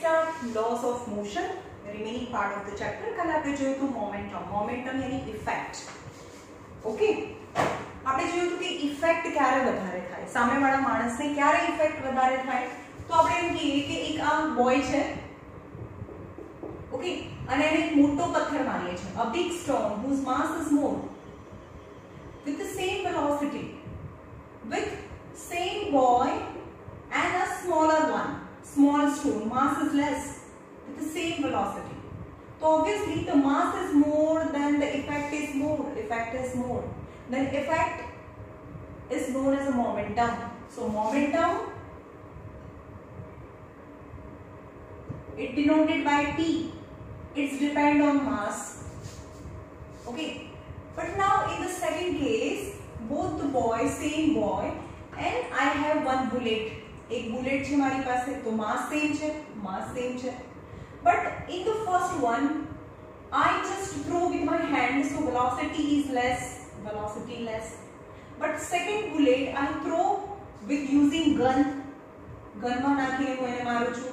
start laws of motion, remaining part of the chapter. कल आपने जोયું હતું momentum यानी effect. Okay. આપણે જોયું હતું કે ઇફેક્ટ ક્યારે વધારે થાય, સામેવાળા માણસને ક્યારે ઇફેક્ટ વધારે થાય. તો આપણે એમ કહીએ કે એક આ બોય છે, ઓકે, અને એને એક મોટો પથ્થર મારીએ છે, a big stone whose mass is more, with the same velocity, with same boy and a smaller one, small stone, mass is less, with the same velocity. So obviously the mass is more than the effect is more, then effect is known as a momentum. So momentum, it denoted by P. It's depend on mass. Okay. But now in the second case, both the boys, same boy, and I have one bullet. एक bullet છે મારી પાસે, તો mass same છે. But in the first one, I just throw with my hand, so velocity is less. But second bullet I throw with using gun માં નાખીને હું એને મારું છું.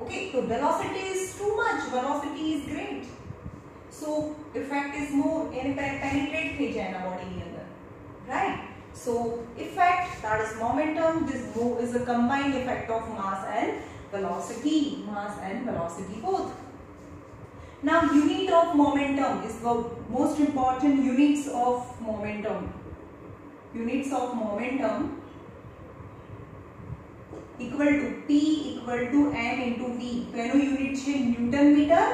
Okay, so velocity is too much, velocity is great, so effect is more, એને penetrate થઈ જાય એના બોડીની અંદર, right? So effect, that is momentum. This is a combined effect of mass and velocity both. Now unit of momentum is the most important units of momentum. Units of momentum equal to P equal to m into V. तो એનો unit છે newton metre,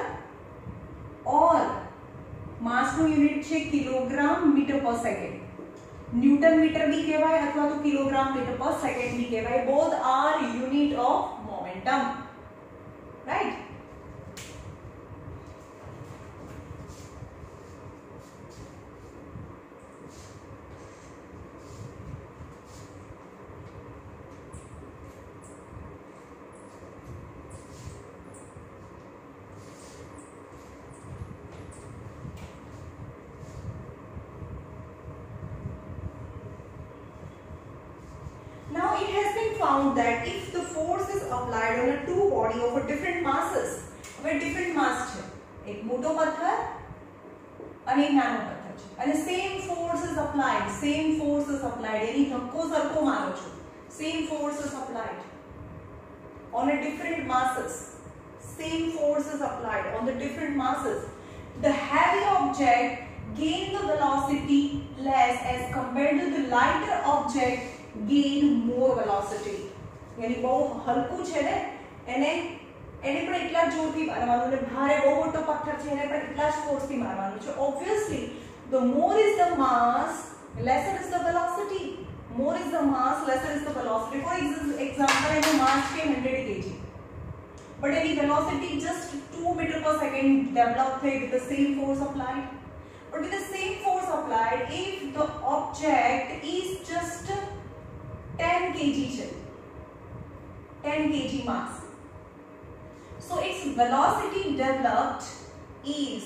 or mass નો unit છે kilogram metre per second. Newton metre भी કહેવાય અથવા તો kilogram metre per second भी કહેવાય. both are unit of momentum, right? Found that if the force is applied on a two body of a different masses, where different mass છે, એક મોટો પથ્થર અને એક નાનો પથ્થર છે, અને same force is applied, એની ધક્કો સરખો મારો છો, same force is applied on a different masses, the heavy object gain the velocity less as compared to the lighter object gain more velocity. यानी बहुत हल्कू છે ને, એને પણ એટલા જોરથી મારવાનું, ને ભારે બહુ મોટો પથ્થર છે એને પણ એટલા જ ફોર્સથી મારવાનું છે. Obviously the more is the mass, lesser is the velocity. For example, એનું mass છે 100 kg, but any velocity just 2 meter per second develop with the same force applied. But with the same force applied, if the object is just 10 kg છે, 10 kg mass, so its velocity developed is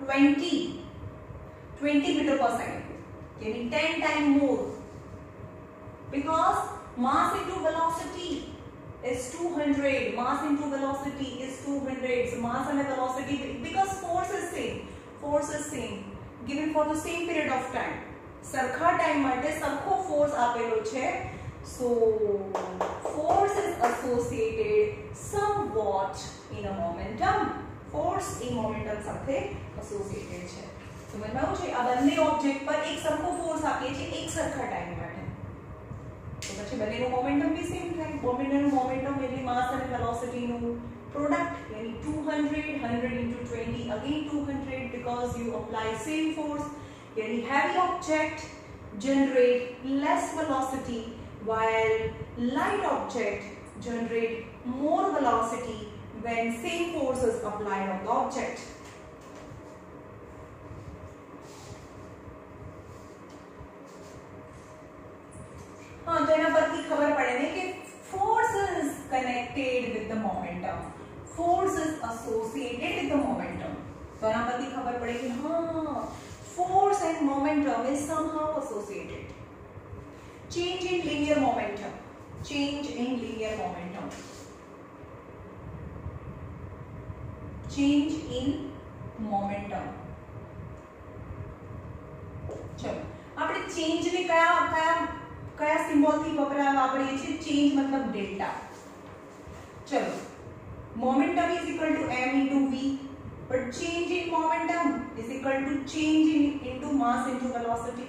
20 meter per second, meaning 10 times more, because mass into velocity is 200. So mass and velocity, because force is same given for the same period of time, સરખા time માટે સરખો force આપેલો છે. So force is associated somewhat in a momentum. Force in momentum સાથે associated છે. તો બતાવું છે આ બંને ઓબ્જેક્ટ પર એક સરખો ફોર્સ આપીએ છીએ એક સરખા ટાઈમ માટે, તો પછી બંનેનો મોમેન્ટમ भी સેમ થાય. બંનેનો મોમેન્ટમ એટલે માસ અને વેલોસિટીનું પ્રોડક્ટ, यानी 100 into 20 again 200, because you apply same force. यानी heavy object generate less velocity while light object generate more velocity when same force is applied on the object. हाँ, तो यहाँ पर की खबर पड़े ने कि force is connected with the momentum, force is associated with the momentum. तो यहाँ पर की खबर पड़े कि हाँ, force and momentum is somehow associated. Change in linear momentum. change in linear momentum. Change in momentum. चलो આપણે change ને કયા સિમ્બોલ થી વાપરીએ છીએ? change मतलब डेल्टा. चलो momentum is equal to m into v, but change in momentum is equal to change into mass into velocity.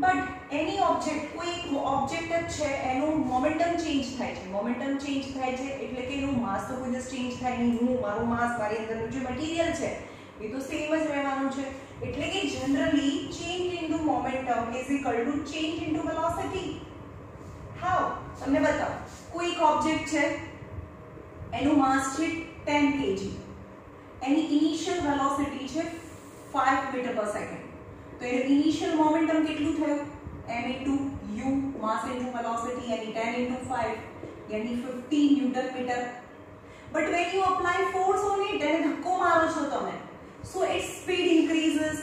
But any object, કોઈ object છે એનું momentum change થાય છે. momentum change થાય છે એટલે કે એનું mass તો કોઈ દિવસ change થાય નહીં. હું મારું mass મારી અંદરનું જે મટીરીયલ છે એ તો સેમ જ રહેવાનું છે. એટલે કે generally change into momentum is equal to change into velocity. how? તમને બતાવો. કોઈ એક object છે એનું mass છે 10 kg, એની initial velocity છે 5 meter per second. तो ये इनिशियल मोमेंटम कितलू थयो? m into u, mass into velocity, यानी 10 into 5 यानी 15 newton metre. but when you apply force on it, એને ધક્કો મારો છો તમે, so its speed increases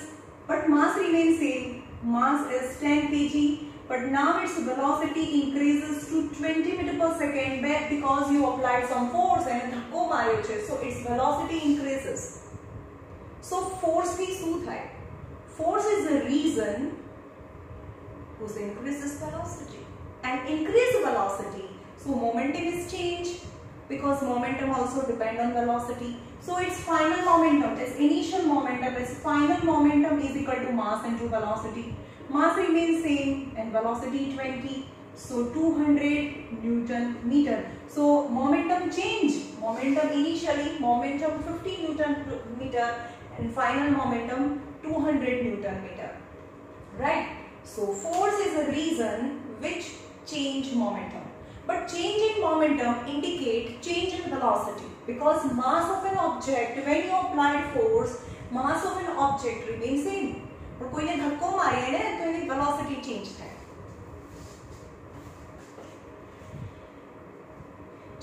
but mass remains same. mass is 10 kg, but now its velocity increases to 20 meter per second because you applied some force and ધક્કો માર્યો છે, so its velocity increases. so force થી શું થાય? Force is the reason whose increases velocity, and increase velocity, so momentum is changed because momentum also depend on velocity. So its final momentum, its initial momentum, its final momentum is equal to mass into velocity. Mass remains same and velocity 20, so 200 Newton meter. So momentum change. Momentum initially momentum 50 Newton meter and final momentum 200 Newton meter, right? So force is a reason which change momentum, but change in momentum indicate change in velocity because mass of an object, when you applied force, mass of an object remains same. but કોઈને ધક્કો મારીએ ને તો એની velocity change થાય.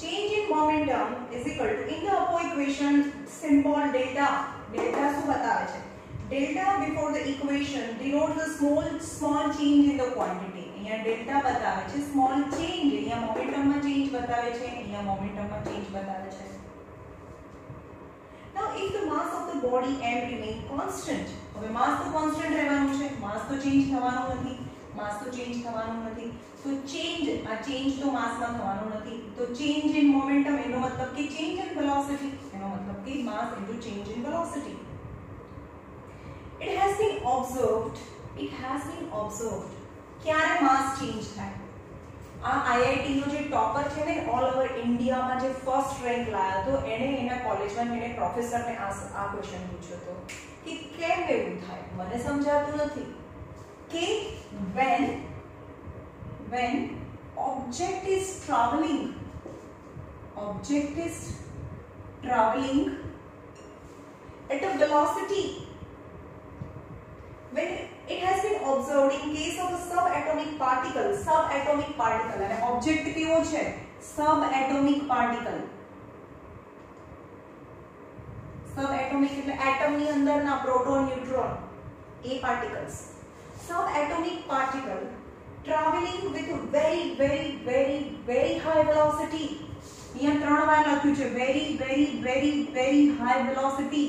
change in momentum is equal to, in the above equation, symbol delta. delta શું બતાવે છે? delta before the equation denotes the small change in the quantity. અહીંયા delta બતાવે છે small change, અહીંયા momentum માં change બતાવે છે, અહીંયા momentum માં change બતાવે છે. now if the mass of the body m remain constant, હવે mass તો constant રહેવાનું છે, mass તો change થવાનું નથી, mass તો change થવાનું નથી, તો change, આ change તો mass માં થવાનું નથી, તો change in momentum એનો મતલબ કે change in velocity, એનો મતલબ કે mass into change in velocity. It has been observed ક્યારે mass change થાય? આ IIT નો જે ટોપર છે ને, ઓલ ઓવર ઇન્ડિયામાં જે ફર્સ્ટ રેન્ક લાવ્યો હતો, એને એના કોલેજમાં એને પ્રોફેસરને આ ક્વેશ્ચન પૂછ્યો હતો કે કેમ એવું થાય? મને સમજાતું નથી કે when object is traveling at a velocity, when it has been observed in case of a subatomic particle, અને object કેવો છે? subatomic particle. subatomic એટલે atom ની અંદરના proton neutron, A particles. subatomic particle traveling with very very very very high velocity. અહીંયા ત્રણ વાર લખ્યું છે very very very very high velocity.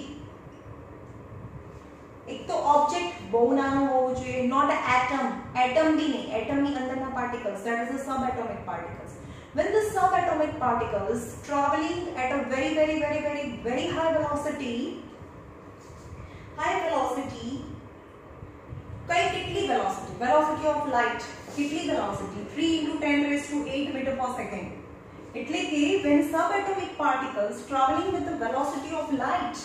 एक तो ऑब्जेक्ट बहु नानो होवो જોઈએ, not an atom भी नहीं, atom ની અંદરના particles, that is the subatomic particles. when the subatomic particles traveling at a very very very very very high velocity કઈ કેટલી velocity? velocity of light કેટલી velocity? 3 into 10 raised to 8 meter per second. એટલે કે when subatomic particles traveling with the velocity of light,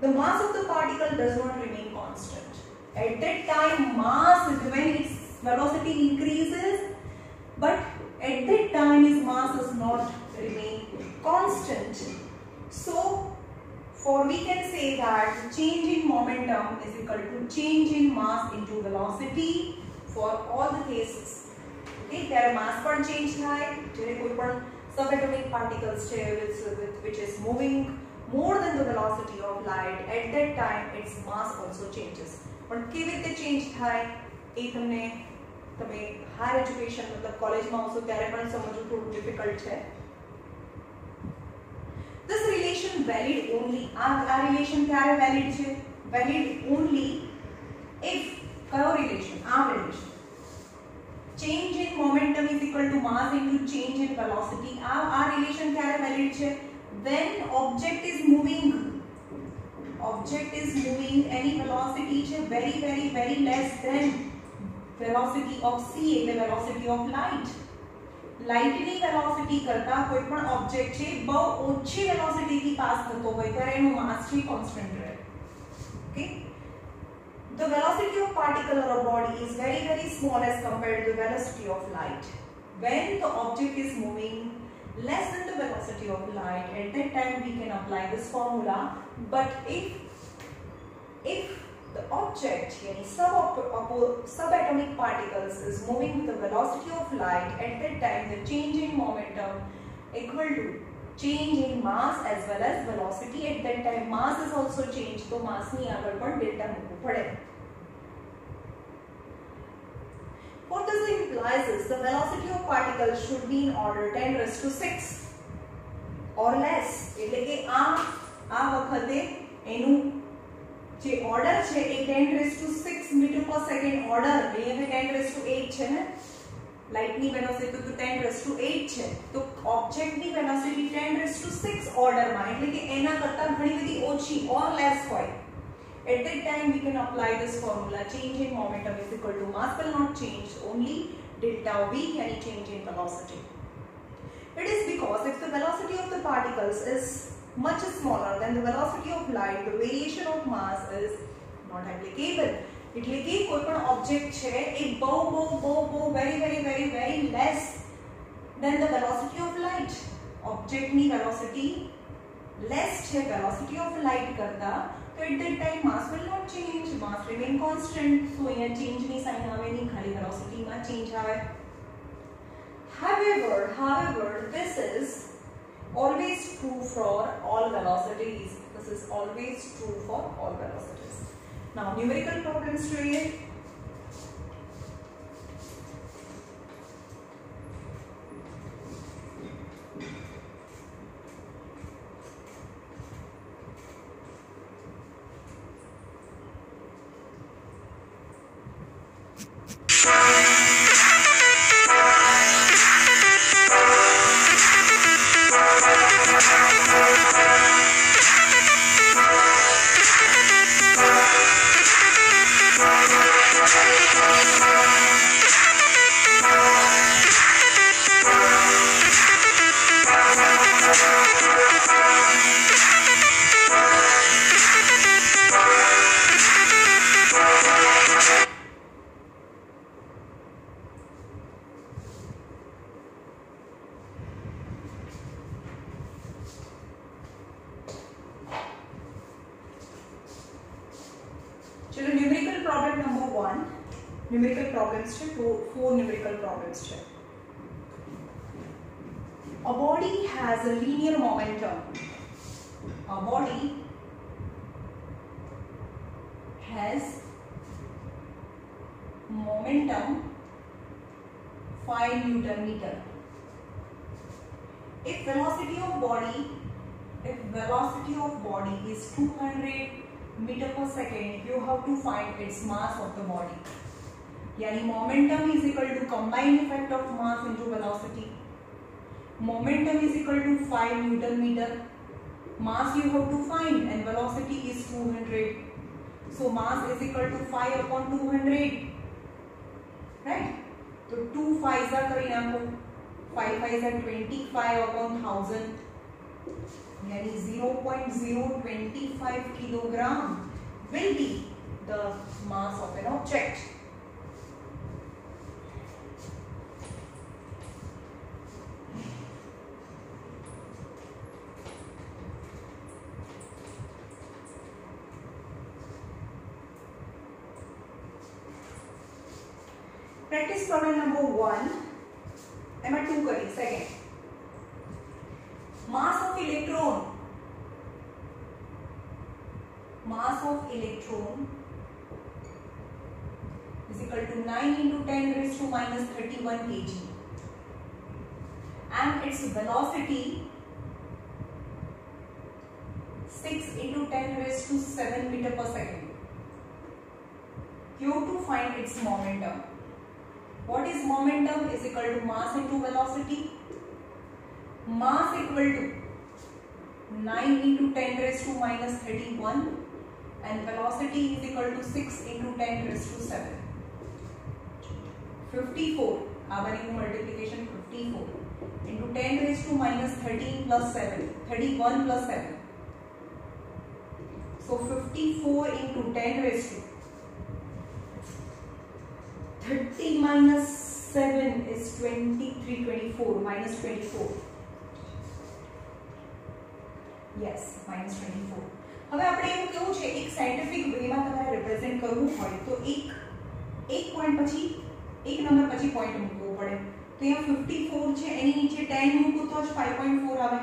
the mass of the particle does not remain constant. At that time, mass is when its velocity increases, but at that time its mass does not remain constant. So, for we can say that change in momentum is equal to change in mass into velocity for all the cases. Okay, there are mass पर change થાય, જ્યારે કોઈ પણ subatomic particles છે which is moving more than the velocity of light, at that time its mass also changes. પણ કેવી રીતે change થાય એ તમને તમે હાયર એજ્યુકેશન મતલબ કોલેજમાં આવશો ત્યારે પણ સમજવું થોડું ડિફિકલ્ટ છે. This relation valid only આ રિલેશન ક્યારે વેલિડ છે? વેલિડ only if કયો રિલેશન? આ relation change in momentum is equal to mass into change in velocity. આ રિલેશન ક્યારે વેલિડ છે? when object is moving any velocity છે very less than velocity of c એટલે velocity of light. Light ની velocity કરતા કોઈ પણ object છે બહુ ઓછી વેલોસિટી થી પાસ થતો હોય ત્યારે એનું માસ છે કોન્સ્ટન્ટ રહે. Okay, the velocity of particle or a body is very small as compared to the velocity of light. When the object is moving less than the velocity of light, at that time we can apply this formula. But if the object, yani subatomic particles, is moving with the velocity of light, at that time the change in momentum equal to change in mass as well as velocity. At that time mass is also changed, so mass ni agar પણ delta મૂકવું પડે. What this implies is the velocity of particles should be in order 10 raised to 6 or less. એટલે કે આ વખતે એનું જે order છે એ 10 raised to 6 metre per second order, અહીંયા 10 raised to 8 છે ને, લાઇટ ની વેલોસિટી તો 10 raised to 8 છે, તો ઓબ્જેક્ટ ની વેલોસિટી 10 raised to 6 ઓર્ડર માં, એટલે કે એના કરતા ઘણી બધી ઓછી or less હોય. At that time we can apply this formula. Change in momentum is equal to mass will not change, only delta v, any change in velocity. It is because if the velocity of the particles is much smaller than the velocity of light, the variation of mass is not applicable. એટલે કે કોઈ પણ object છે એ બહુ very less than the velocity of light. Object ની velocity less છે velocity of light કરતા, so at that time mass will not change, mass remain constant. So અહીંયા change ની સાઇન આવે નહીં, ખાલી velocity માં change આવે. However, this is always true for all velocities. This is always true for all velocities. Now numerical problems જોઈએ. चलो numerical problem number 1. Numerical problems છે, 4 न्यूमेरिकल प्रॉब्लम्स છે. A body has a linear momentum. A body has momentum 5 Newton meter. If velocity of body is 200 meter per second, you have to find its mass of the body. Yani momentum is equal to combined effect of mass into velocity. Momentum is equal to 5 Newton meter. Mass you have to find and velocity is 200. So mass is equal to 5 upon 200. Right? So 2 5s are kari naakho. 5 5s are 25 upon 1000. Yani 0.025 kilogram will be the mass of an object. Practice problem number 1. એમાં 2 કરી. Second, mass of electron is equal equal to 9 into 10 raised to minus 31 kg, and its velocity 6 into 10 raised to 7 meter per second. You have to find its momentum. What is momentum? Is equal to mass into velocity. Mass equal to 9 into 10 raised to minus 31 and velocity is equal to 6 into 10 raised to 7. 54, our multiplication 54 into 10 raised to minus 13 plus 7, 31 plus 7. So 54 into 10 raised to 30 minus 7 is 23, 24, minus 24. Yes, minus 24. હવે આપણે એવું કેવું છે એક scientific વેમાં તમારે represent કરવું હોય તો એક પોઈન્ટ પછી એક નંબર પછી પોઈન્ટ મૂકવો પડે. તો અહીંયા 54 છે એની નીચે 10 મૂકું તો જ 5.4 આવે.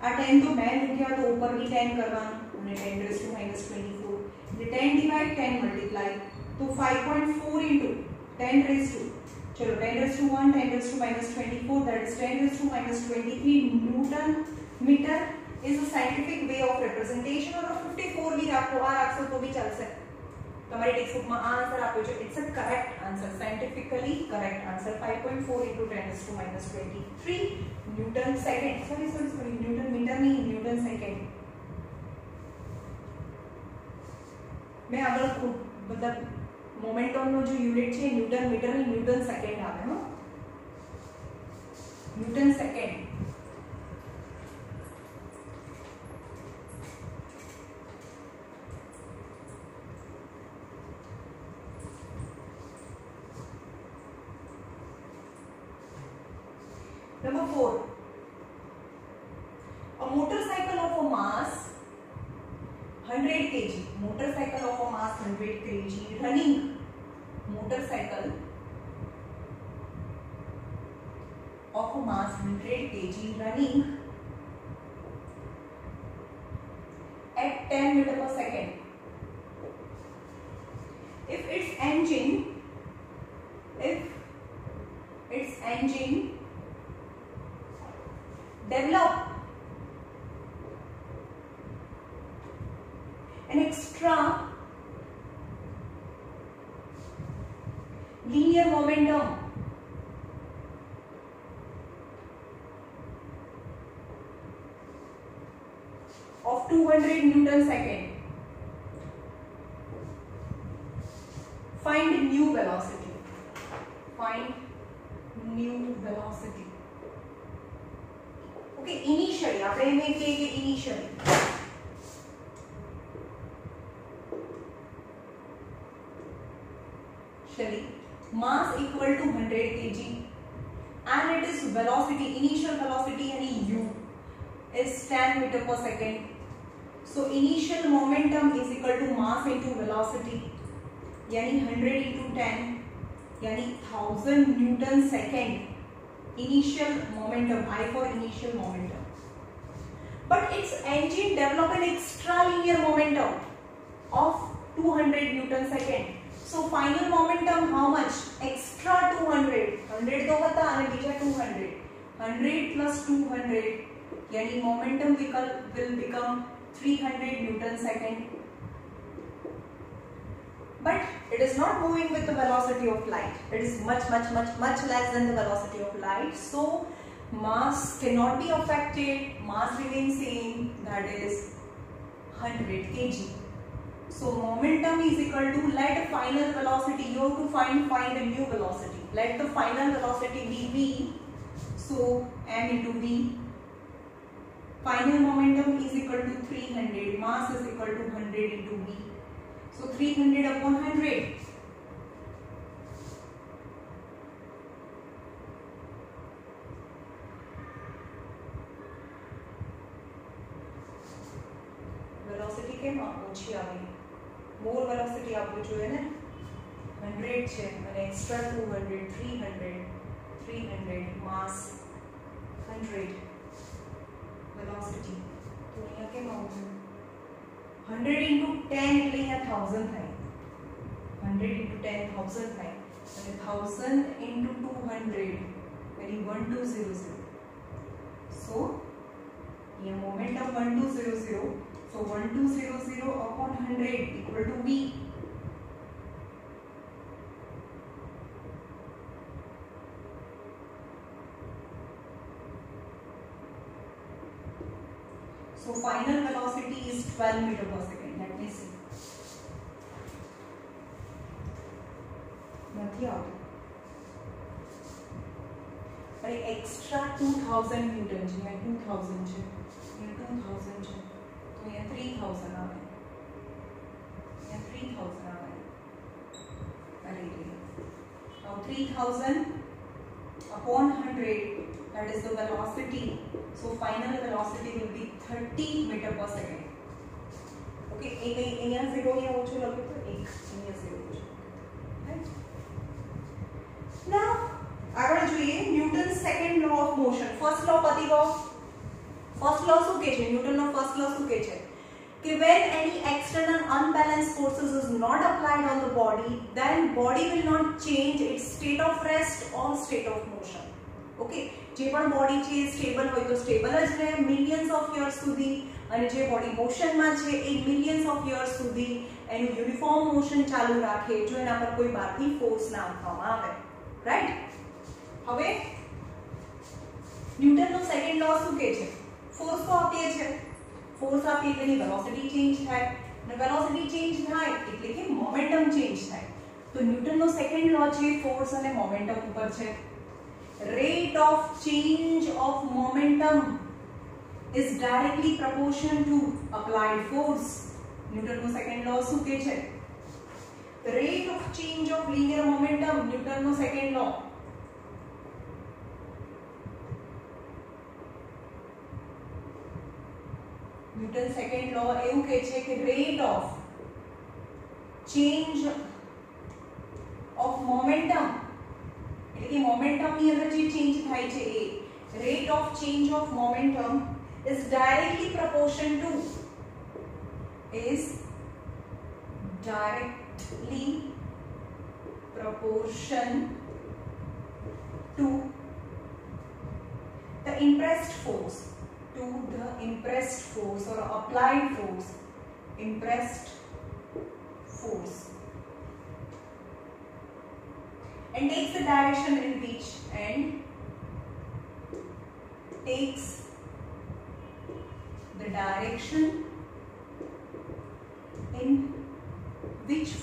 આ 10 તો મેં મૂક્યા તો ઉપર બી 10 કરવાનું અને 10 raised to minus 24 એટલે 10 divide 10 multiply તો 5.4 into 10 raised to चलो 10 raised to 1 10 raised to minus 24 that is 10 raised to minus 23 Newton meter is a scientific way of representation. और 54 भी રાખો આ રાખશો તો भी ચાલશે. તમારી ટેક્સ્ટ બુકમાં આ આન્સર આપ્યો છે. It's a correct answer, scientifically correct answer 5.4 into 10 raised to minus 23 newton second. Sorry newton metre નહીં, ન્યૂટન સેકન્ડ. मैं આગળ બધા મોમેન્ટમ નો जो यूनिट છે ન્યૂટન મીટર ની ન્યૂટન સેકન્ડ આવે. હો newton second. Number 4, a motorcycle of a mass 100 kg, motorcycle of a mass 100 kg running, motorcycle of a mass 100 kg running at 10 meter per second. If its engine develop an extra linear momentum of 200 Newton second, find new velocity. Find new velocity. Okay, initially આપણે એમ કહીએ કે initially mass equal to 100 kg and it is velocity, initial velocity yani u is 10 meter per second. So initial momentum is equal to mass into velocity yani 100 into 10 yani 1000 Newton second. Initial momentum, I for initial momentum. But its engine develop an extra linear momentum of 200 Newton second. So final momentum how much? Extra 200. 100 तो होता है और बीचा 200. 100 plus 200 यानी momentum will become 300 Newton second. But it is not moving with the velocity of light. It is much less than the velocity of light. So mass cannot be affected. Mass remains same. That is 100 kg. So momentum is equal to let final velocity. You have to find a new velocity. Let the final velocity be v. So m into v. Final momentum is equal to 300. Mass is equal to 100 into v. So 300 upon 100. Velocity કેમ ઓછી આવી? More velocity આપવું જોઈએ ને? 100 છે અને extra 200, 300, mass 100 velocity. તો અહીંયા કેમ આવશે? 100 into 10 એટલે અહીંયા 1000 થાય. 100 into 10 1000 થાય. 1000 into 200 यानी 1200. So ये momentum 1200. So 1200 upon 100 equal to V. So final velocity is 12 meter per second. Let me see. નથી આવતું. અરે extra 2000 ન્યૂટન છે. અહીંયા 2000 છે. અહીંયા 2000 છે. તો અહીંયા 3000 આવે. અહીંયા 3000 આવે. અરે now 3000 upon 100, that is the velocity. So final velocity will be 30 meter per second. Okay, एक અહીંયા 0 અહીંયા ઓછું લખ્યું તો એક અહીંયા 0 ઓછું. Right? Now આગળ જોઈએ Newton second law of motion. First law પતી ગયો. ફર્સ્ટ લો શું કહે છે? ન્યૂટનનો ફર્સ્ટ લો શું કહે છે? कि when any external unbalanced forces is not applied on the body, then body will not change its state of rest or state of motion. Okay, જે પણ બોડી છે સ્ટેબલ હોય તો સ્ટેબલ જ રહે મિલિયન્સ ઓફ યર્સ સુધી, અને જે બોડી મોશનમાં છે એ મિલિયન્સ ઓફ યર્સ સુધી એનું યુનિફોર્મ મોશન ચાલુ રાખે જો એના પર કોઈ બહારથી ફોર્સ ના આપવામાં આવે. રાઈટ? હવે ન્યૂટનનો સેકન્ડ લો શું કહે છે? ફોર્સ તો આપીએ છે, ફોર્સ આપીએ એટલે એની વેલોસિટી ચેન્જ થાય, અને વેલોસિટી ચેન્જ થાય એટલે કે મોમેન્ટમ ચેન્જ થાય. તો ન્યૂટનનો સેકન્ડ લો છે ફોર્સ અને મોમેન્ટમ ઉપર છે. Rate of change of momentum is directly proportional to applied force. ન્યૂટનનો સેકન્ડ લો શું કહે છે? Rate of change of linear momentum. ન્યૂટનનો second law. Newton second law એવું કહે છે કે rate of change of momentum એટલે કે મોમેન્ટમની અંદર જે ચેન્જ થાય છે એ rate of change of momentum is directly proportion to the impressed force, or applied force, impressed force, and takes the direction in which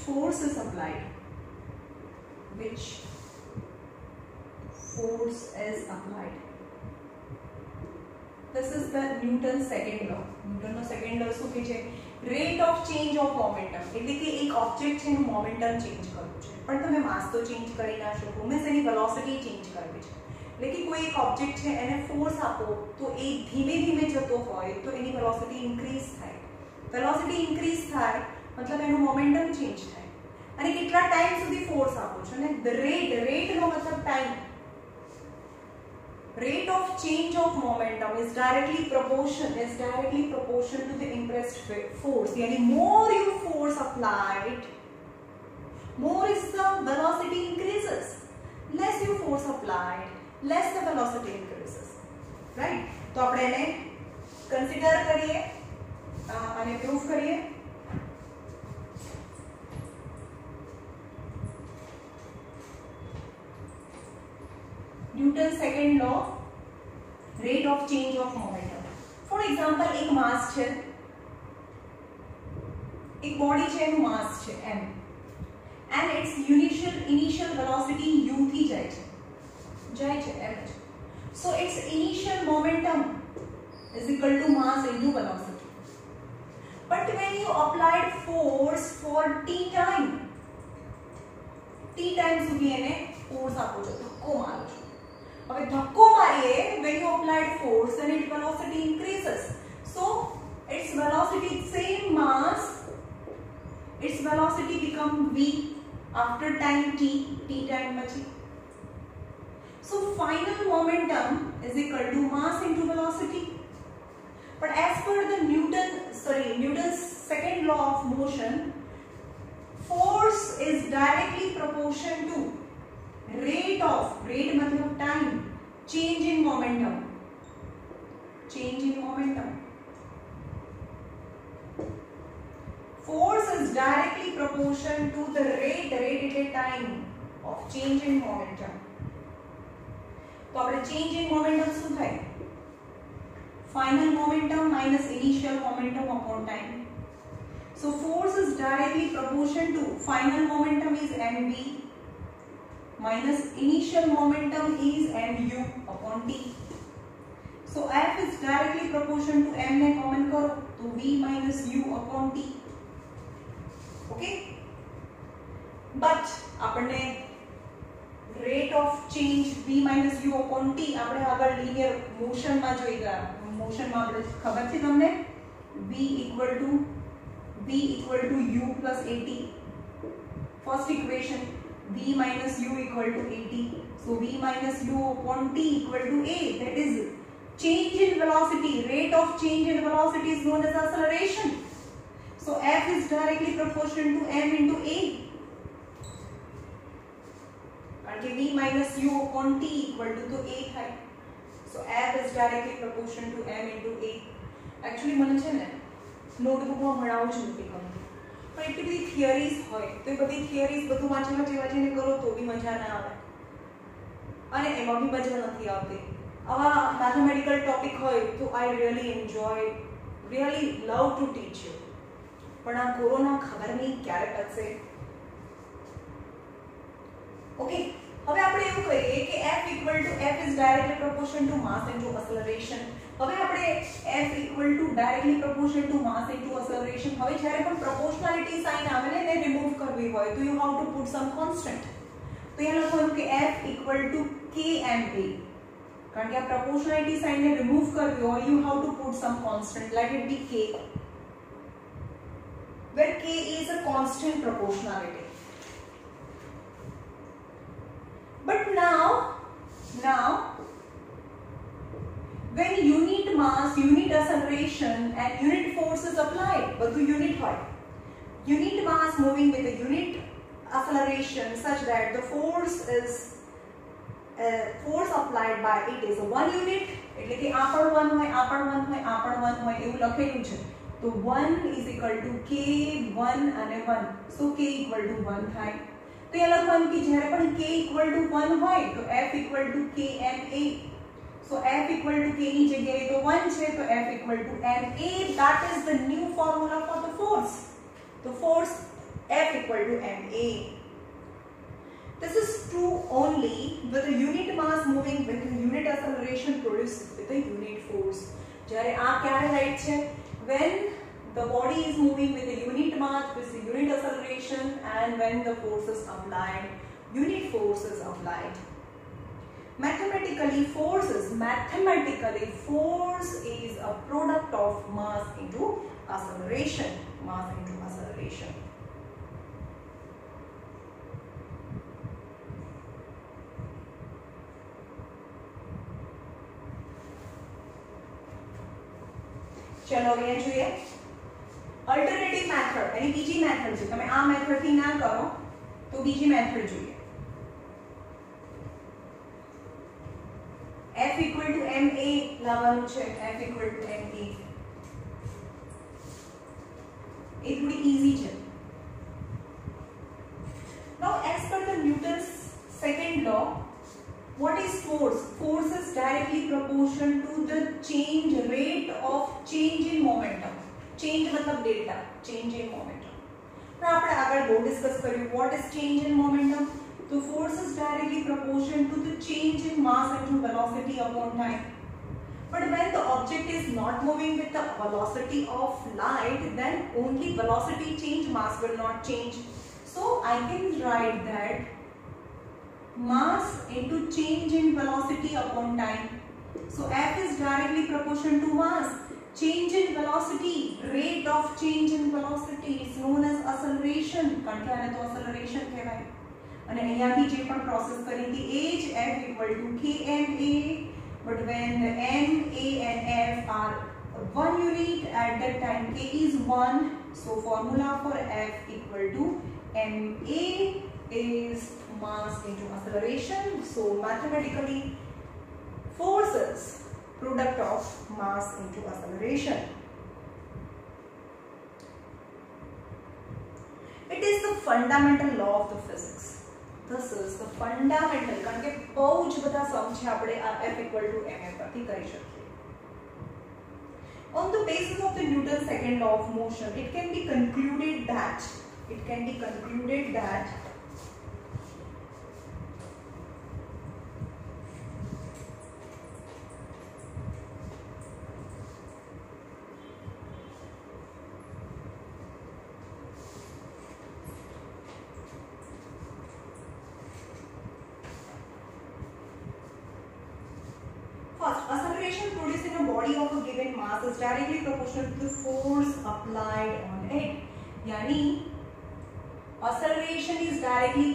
force is applied. This is the Newton's second law. ન્યૂટનનો second law શું કહે છે? Rate of change of momentum એટલે કે એક object છે એનું momentum change કરવું છે, પણ તમે માસ તો ચેન્જ કરી ના શકો, મીન્સ એની વેલોસિટી ચેન્જ કરવી છે. એટલે કે કોઈ એક ઓબ્જેક્ટ છે એને ફોર્સ આપો તો એ ધીમે ધીમે જતો હોય તો એની વેલોસિટી ઇન્ક્રીઝ થાય. વેલોસિટી ઇન્ક્રીઝ થાય મતલબ એનું મોમેન્ટમ ચેન્જ થાય. અને કેટલા ટાઈમ સુધી ફોર્સ આપો છો ને? રેટનો મતલબ time. Rate of change of momentum is directly proportional to the impressed force. Yani more you force applied, more is the velocity increases. Less you force applied, less the velocity increases. Right? तो આપણે એને consider કરીએ અને prove કરીએ. Newton's second law, rate of change of momentum. For example, एक mass છે, एक body છે એનું mass છે m, and its initial velocity u થી જાય છે m. So its initial momentum is equal to mass into velocity. But when you applied force for t time સુધી એને force આપો છો, ધક્કો મારો છો. હવે ધક્કો મારીએ when you applied force and its velocity increases, so its velocity, same mass, its velocity become v after time t time પછી. So final momentum is equal to mass into velocity. But as per the Newton's second law of motion, force is directly proportional to rate मतलब time, change in momentum, force is directly proportional to the rate એટલે time of change in momentum. તો આપણે change in momentum શું થાય? Final momentum minus initial momentum upon time. So force is directly proportional to final momentum is mv minus initial momentum is mu upon t. So F is directly proportional to m ने common करो तो v minus u upon t. Okay? But આપણને rate of change v minus u upon t આપણે આગળ linear motion માં જોઈ ગયા. Motion માં આપણે ખબર છે તમને v equal to u plus at. First equation v minus u equal to at. So v minus u upon t equal to a. That is change in velocity. Rate of change in velocity is known as acceleration. So F is directly proportional to m into a. And v minus u upon t equal to a થાય. So F is directly proportional to m into a. Actually મને છે ને નોટબુકમાં ભણાવવું જ નથી ગમતું. પણ એટલી બધી થિયરીઝ હોય તો એ બધી થિયરીઝ બધું વાંચીને કરો તો બી મજા ના આવે અને એમાં બી મજા નથી આવતી. આવા મેથમેટિકલ ટોપિક હોય તો I really enjoy, really love to teach you. પણ આ કોરોના ખબર નહીં ક્યારે પતશે. ઓકે, હવે આપણે એવું કહીએ કે F is directly proportional to mass into acceleration. હવે આપણે F equal to directly proportional to mass into acceleration. હવે જ્યારે પણ proportionality sign આવે ને એને remove કરવી હોય તો you have to put some constant. તો અહીંયા લખવાનું કે F equal to kma. કારણ કે આ proportionality sign ને remove કરવી હોય you have to put some constant. Let it be k, where k is a constant proportionality. But now when unit mass, unit acceleration and unit force is applied, બધું unit હોય, unit mass moving with a unit acceleration such that the force applied by it is a 1 unit. એટલે કે આ પણ 1 હોય, આ પણ 1 હોય, આ પણ 1 હોય એવું લખેલું છે. તો 1 is equal to k 1 અને 1. So k equal to 1 થાય. તો એ લખવાનું કે જ્યારે પણ k equal to 1 હોય તો F equal to kma. So F equal to k ની જગ્યાએ તો 1 છે તો F equal to ma. That is the new formula for the force. The force F equal to ma. This is true only with a unit mass moving with a unit acceleration produced with a unit force. જ્યારે આ ક્યારે right છે? When the body is moving with a unit mass with a unit acceleration and when the force is applied, unit force is applied. Mathematically force is a product of mass into acceleration. चलो અહીંયા જોઈએ alternative method, એની બીજી method છે. તમે આ method થી ના કરો તો બીજી મેથડ જોઈએ. F equal to ma લાવવાનું છે. F equal to ma એ થોડી ઈઝી છે. Now as per the Newton's second law, what is force? Force is directly proportional to the rate of change in momentum. Change मतलब delta, change in momentum. तो આપણે આગળ બહુ discuss કર્યું what is change in momentum. So force is directly proportional to the change in mass into velocity upon time. But when the object is not moving with the velocity of light, then only velocity change, mass will not change. So I can write that mass into change in velocity upon time. So F is directly proportional to mass. Change in velocity, rate of change in velocity is known as acceleration. કારણ કે આને તો acceleration કહેવાય. અને અહીંયાથી જે પણ process કરી હતી એ જ F equal to kma. But when the ma and F are 1 unit at that time k is 1. So formula for F equal to ma is mass into acceleration. So mathematically, force is product of mass into acceleration. It is the fundamental law of the physics. This is the fundamental, કારણ કે બહુ જ બધા સમ છે આપણે આ F equal to ma પરથી કરી શકીએ. On the basis of the Newton's second law of motion, it can be concluded that first, acceleration produced in a body of a given mass is directly proportional to the force applied on it. यानी acceleration is directly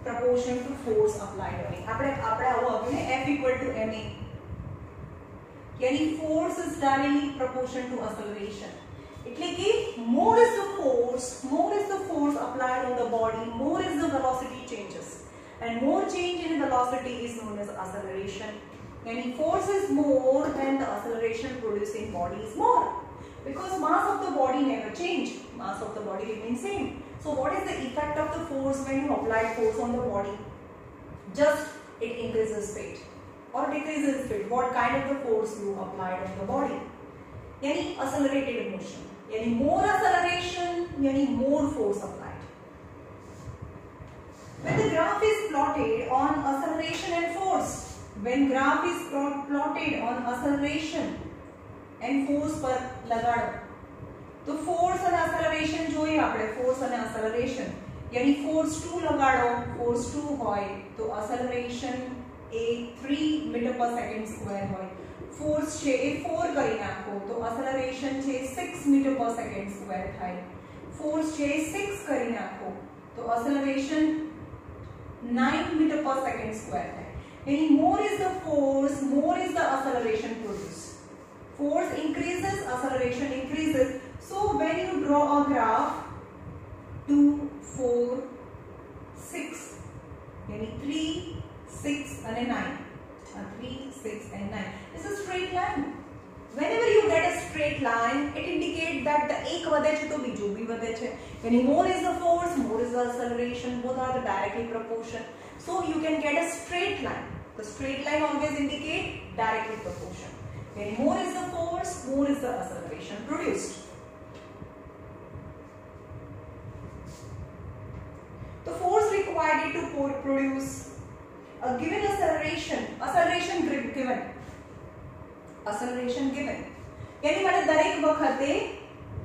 proportional to force applied on it. આપણે આવું આવ્યું ને F equal to ma. यानी force is directly proportional to acceleration. એટલે કે more is the force applied on the body, more is the velocity changes, and more change in velocity is known as acceleration. Yani force is more than the acceleration produced in body is more, because mass of the body never change, mass of the body remains same. So what is the effect of the force when you apply force on the body? Just it increases speed or decreases speed. What kind of the force you applied on the body? Yani accelerated motion. Yani more acceleration, yani more force applied. When the graph is plotted on acceleration and force, when graph is plotted on acceleration and force पर लगाड़ो, तो force and acceleration જોઈએ આપણે, force and acceleration, यानी force 2 लगाड़ो, force 2 હોય તો acceleration એ 3 metre पर second square હોય, force છે એ 4 કરી નાખો તો acceleration છે 6 मीटर पर सेकंड स्क्वायर થાય, force છે 6 કરી નાખો તો acceleration 9 मीटर पर सेकंड स्क्वायर થાય. Any more is the force, more is the acceleration produced. Force increases, acceleration increases. So when you draw a graph 2, 4, 6, yani 3, 6 and 9. 3, 6 and 9. It's a straight line. Whenever you get a straight line, it indicates that the एक વધે છે તો બીજું બી વધે છે. Yani more is the force, more is the acceleration. Both are directly proportional. So you can get a straight line. The straight line always indicate directly proportion. When more is the force, more is the acceleration produced. The force required to produce a given acceleration given. यानी माने दरेक वखते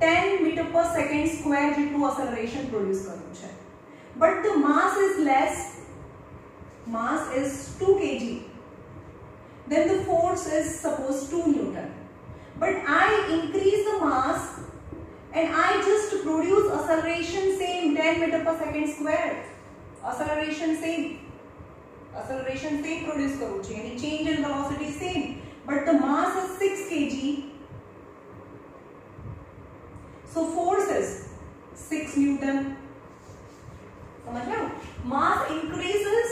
10 metre पर second square જેટલું acceleration produce કરવું છે. But the mass is less. Mass is 2 kg, then the force is suppose 2 Newton, but I increase the mass and I just produce acceleration same 10 meter per second square, acceleration same produce करूँ चाहिए, यानी change in velocity same, but the mass is 6 kg, so force is 6 Newton. समझ रहे हो? Mass increases,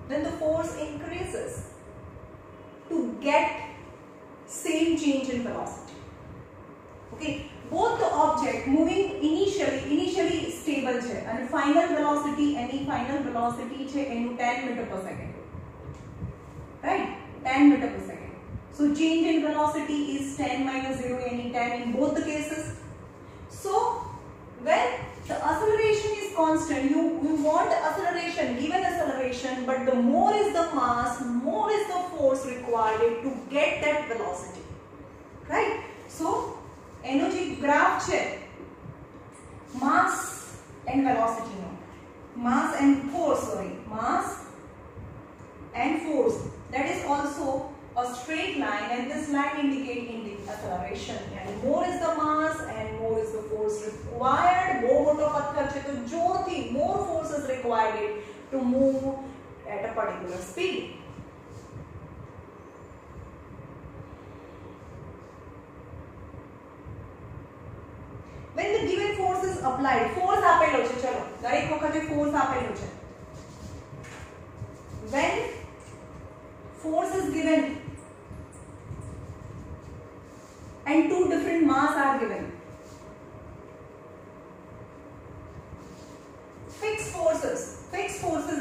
then the force increases to get same change in velocity. Okay, both the object moving initially stable છે અને final velocity છે એનું 10 meter per second, right? 10 meter per second. So change in velocity is 10 minus 0, yani 10 in both the cases. So when the acceleration is constant, you want the acceleration, given acceleration, but the more is the mass, more is the force required to get that velocity, right? So એનો જે graph છે mass and velocity no, mass and force, that is also a straight line, and this line indicating the acceleration. Yani more is the mass and more is the force required. બહુ મોટો પથ્થર છે તો જોરથી more force is required to move at a particular speed. When the given force is applied, force આપેલો છે, ચલો દરેક વખતે force આપેલો છે, when force is given and two different mass are given, fixed forces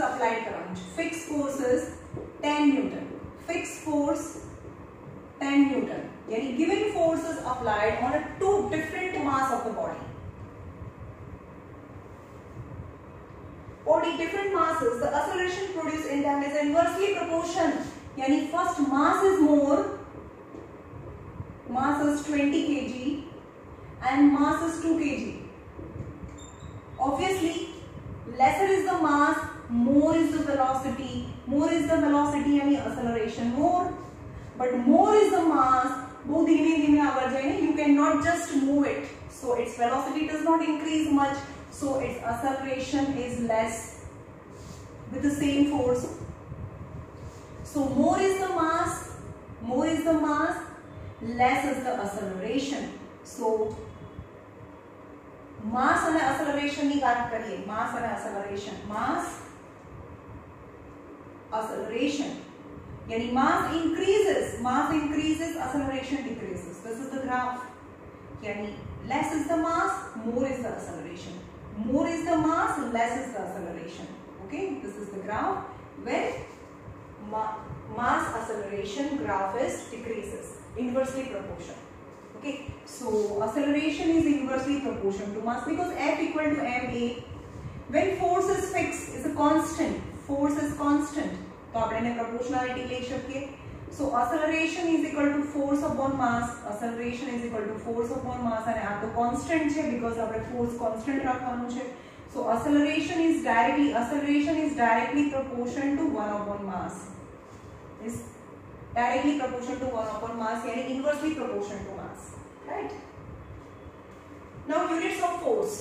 applied current, fixed forces 10 Newton, fixed force 10 Newton, यानी given forces applied on a two different mass of the body. Body different masses, the acceleration produced in them is inversely proportional. यानी first mass is more, mass is 20 kg and mass is 2 kg. Obviously, lesser is the mass, more is the velocity. More is the velocity यानी acceleration more, but more is the mass. वो धीमे धीमे आगे जाएंगे. You cannot just move it, so its velocity does not increase much. So its acceleration is less with the same force. So more is the mass, less is the acceleration. So mass and acceleration की बात करिए. Mass and acceleration. Acceleration. यानी mass increases, acceleration decreases. This is the graph. यानी less is the mass, more is the acceleration. More is the mass, less is the acceleration. Okay, this is the graph where mass acceleration graph is decreases, inversely proportional. Okay, so acceleration is inversely proportional to mass because F equal to ma. When force is fixed, is a constant. Force is constant. तो आपने proportionality ले सकते. So acceleration is equal to force upon mass. Acceleration is equal to force upon mass and આ તો constant છે because આપણે force constant રાખવાનું છે. So acceleration is directly proportional to 1 upon mass. Is directly proportional to 1 upon mass यानी inversely proportional to mass. Right? Now units of force.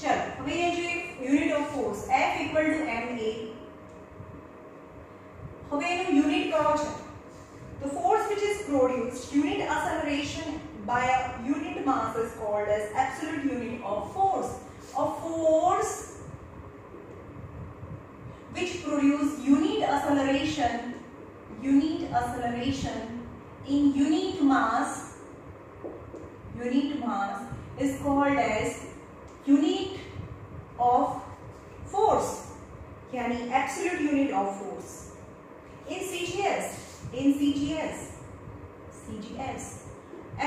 चलो હવે ये जो unit of force F equal to ma. હવે એનો unit કયો છે? The force which is produced unit acceleration by a unit mass is called as absolute unit of force. A force which produce unit acceleration in unit mass is called as unit of force, यानी absolute unit of force. In CGS,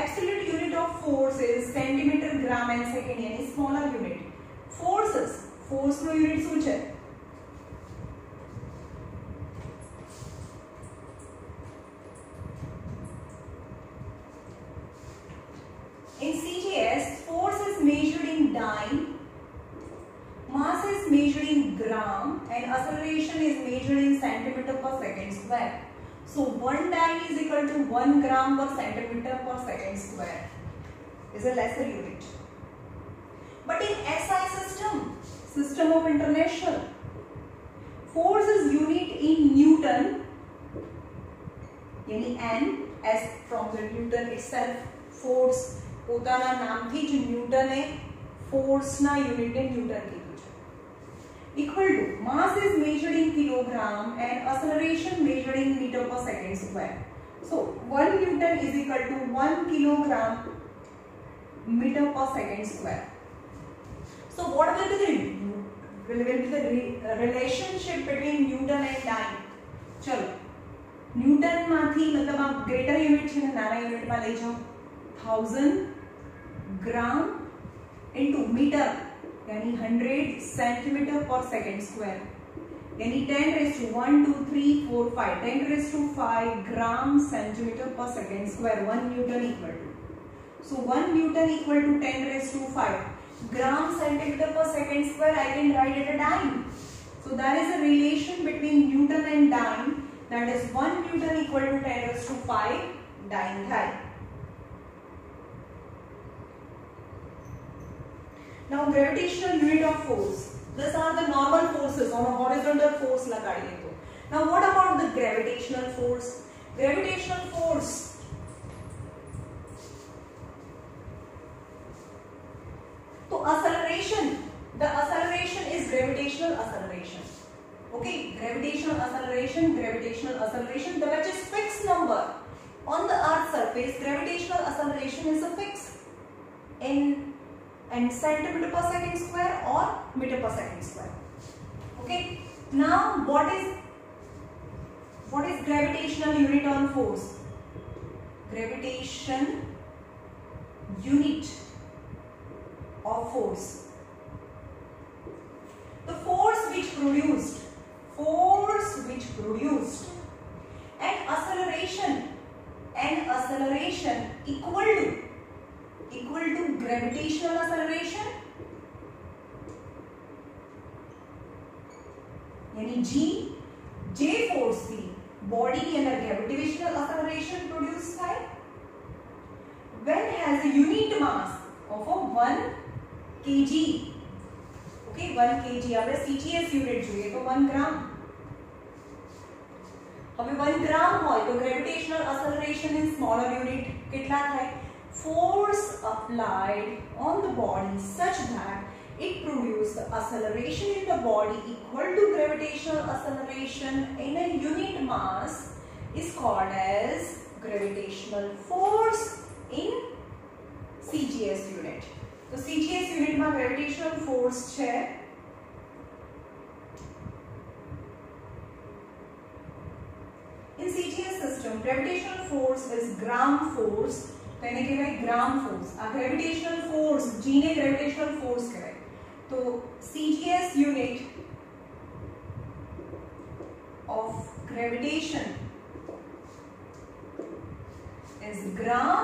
absolute unit of force is centimeter, gram and second, यानी smaller unit. Force નો unit શું છે? In CGS, force is measured in dyne, mass is measured in gram, and acceleration is measured in centimeter per second square. So 1 dyne is equal to 1 gram per centimeter per second square. Is a lesser unit. But in SI system of international, force is unit in Newton, यानी N as from the Newton itself. Force પોતાના નામથી જ ન્યૂટને ફોર્સના યુનિટને newton કીધું છે. Equal to mass is measured in kilogram and acceleration measured in meter per second square. So 1 Newton is equal to 1 kilogram meter per second square. So what will be the relationship between Newton and dyne? चलो Newton माथी मतलब आप greater unit છે ને નાના unit માં લઈ જાઓ. 1000 ग्राम into meter यानी 100 centimeter per second square यानी 10 raised to 1 2 3 4 5 10 raised to 5 gram centimeter per second square 1 Newton equal to. So 1 Newton equal to 10 raised to 5 gram centimeter per second square. I can write it a dyne. So there is a relation between Newton and dyne, that is 1 Newton equal to 10 raised to 5 dying થાય. Now gravitational unit of force. These are the normal forces on a horizontal force લગાડીએ તો. Now what about the gravitational force? Gravitational force so acceleration, the acceleration is gravitational acceleration. Okay, gravitational acceleration, the which is fixed number on the earth's surface. Gravitational acceleration is a fixed in centimeter per second square or meter per second square. Okay, now what is gravitational unit on force? Gravitation unit of force, the force which produced an acceleration equal to gravitational acceleration, यानी J force थी body के अंदर gravitational acceleration produce થાય when has a unit mass of a 1 kg. Okay, 1 kg. આપણે CGS unit જોઈએ તો 1 ગ્રામ. હવે 1 ગ્રામ હોય તો gravitational acceleration in smaller unit કેટલા થાય? Force applied on the body such that it produces the acceleration in the body equal to gravitational acceleration in a unit mass is called as gravitational force in CGS unit. तो CGS unit में gravitational force है in CGS system. Gravitational force is gram force. तो इन्हें कहते gram force. आ gravitational force G ने gravitational force कहते. तो CGS unit of gravitation is gram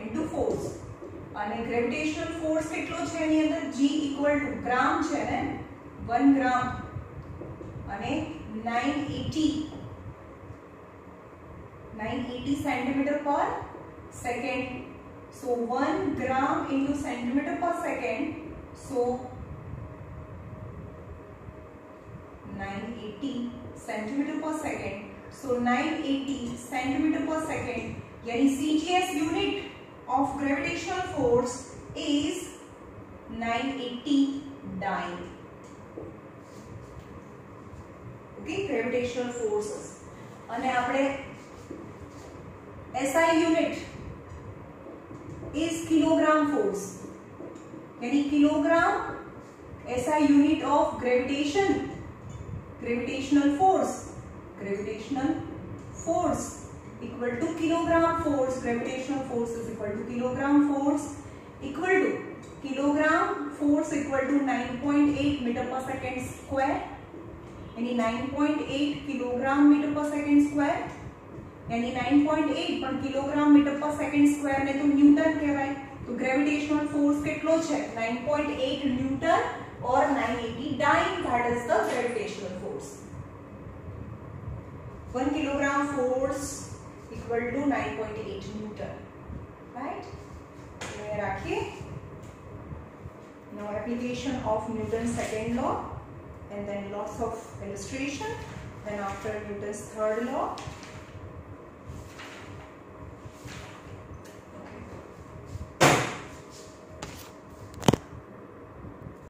into force. અને gravitational force કેટલો છે એની અંદર G equal to ગ્રામ છે ને 1 ગ્રામ અને 980 centimeter per second. So 1 gram into centimeter per second, so 980 centimeter per second. So 980 centimeter per second, yani CGS unit of gravitational force is 980 dyne. Okay, gravitational forces. અને આપણે SI unit is kilogram force. Yani kilogram SI unit of gravitational force equal to kilogram force. Gravitational force is equal to kilogram force equal to 9.8 meter per second square. यानी 9.8 kilogram metre पर second square, यानी 9.8 पर kilogram metre पर second square ने तो Newton कहेवाय. तो gravitational force કેટલો છે? 9.8 न्यूटन और 980 dyne. That is the gravitational force. 1 kilogram force equal to 9.8 newton. Right, ये रखिए. Now application of Newton second law and then lots of illustration. Then after Newton's third law,